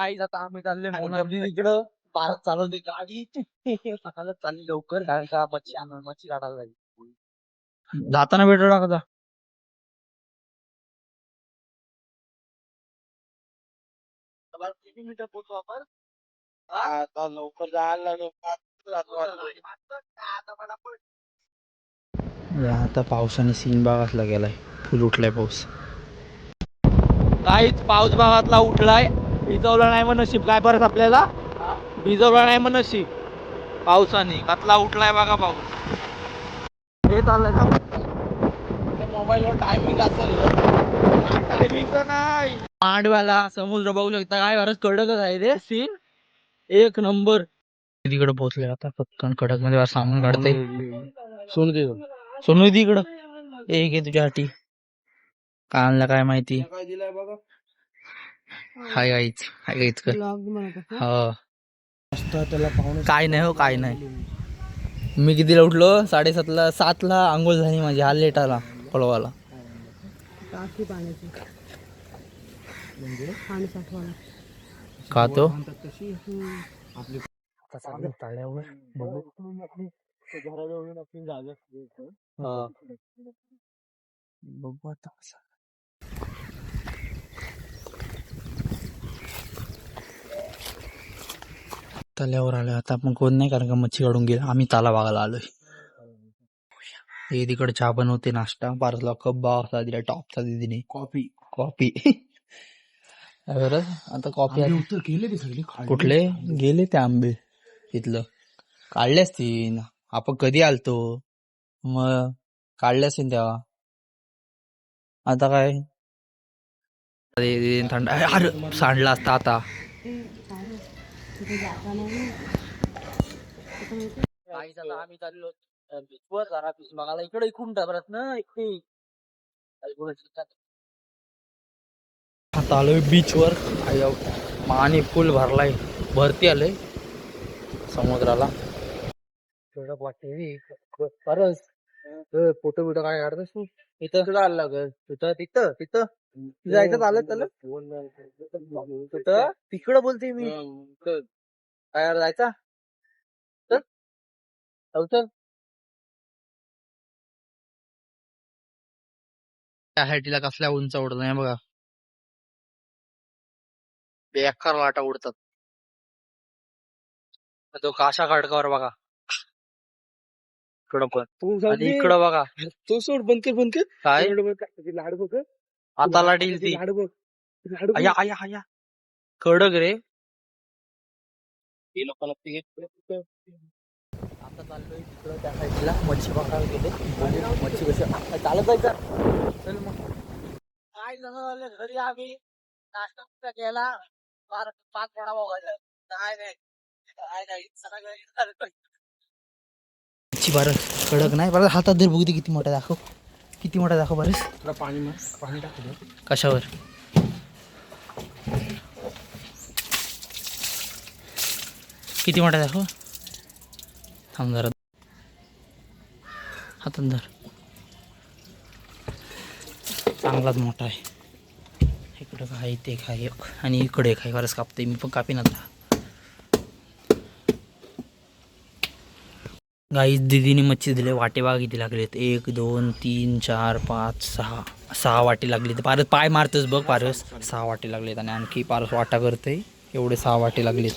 काही आता आम्ही चालले इकडं भारत चालवते गाडी सकाळच चालली लवकर कारण का मच्छी काढायला जाईल जाताना भेटू टाका. किती मीटर पोहोचू आपण आता लवकर जायला आता पावसाने सीन भागातला गेलाय. फुल उठलाय पाऊस. काहीच पाऊस भागातला उठलाय. भिजवला नाही मग नशीब काय परत आपल्याला भिजवला नाही मग नशीब पावसाने कातला उठलाय बघा पाऊस. हे चाललंय का मोबाईलवर टायमिंग टायमिंग नाही. मांडव्याला समुद्र बघू शकता काय बरंच कडकच आहे रे सीन एक नंबर. तिकडे पोहोचले आता पटकन कडक मध्ये सामान काढते. सोनू तिकडं एक आहे तुझ्यासाठी. काय आणलं काय माहिती. काय दिलाय बघा. हाय गाईच हाय गाईच कर. हो त्याला पाहुणे काय नाही हो काय नाही. मी कितीला उठलो 7:30ला 7ला आंघोळ झाली माझी. हा लेट आला पळवाला. का तो तळ्यावर बघू आता कसं. तल्यावर आलोय आता आपण. कोण नाही कारण का मच्छी काढून गेला. आम्ही ताला बघायला आलोय. हे तिकडे चहा बनवते नाश्ता. पार्सला कप बागा दिला टॉपचा दिदीने. कॉफी आता कॉफी गेले ते सगळे कुठले गेले ते आंबे तिथलं काढले असतील. आपण कधी आलतो मग काढले असतील तेव्हा. आता काय थंड अरे सांडला असता आता. आम्ही चाललो बीचवर जरा फिश बघायला. इकडे इकून परत ना इकडे आता आलोय बीचवर. पाणी फुल भरलाय. भरती आलंय समुद्राला. वाटते परस फोटो बिटो काय काढतोस तू इथं सुद्धा आला तिथं तिथं तिथं जायचं चालत त्याला तिथं तिकडं बोलते मी काय जायचा चल त्या हायटीला कसल्या उंच उडत नाही बघा. बेकार लाटा उडतात. तो काशा खडकावर बघा. इकडं पण आणि इकडं बघा. तो सोड बंद कर काय लाड बघ आता लाट ती लाड बघ आया आया आया कडक रे. आता चाललोय तिकडं त्या साईडला मच्छी बघायला गेले. मच्छी कशी चालत जायचं. चल मग काय झालं घरी आम्ही नाश्ता केला. 5 वडा बघायला काय नाही मच्छी बरं कडक नाही बरं. हातात धर बघू दे किती मोठा दाखव. किती मोठा दाखव बरं. पाणी टाकलं कशावर किती मोठा दाखव. थांब जरा हातात धर. चांगलाच मोठा आहे. इकडं काय ते काय आणि इकडे काय बरंच कापते. मी पण कापीन आता. गाईस दिदीने मच्छी दिले. वाटे बघा किती लागलेत. 1 2 3 4 5 6 वाटे लागले. तर पारस पाय मारतोस बघ. पारस 6 वाटे लागलेत आणि आणखी पारस वाटा करते. एवढे 6 वाटे लागलेत.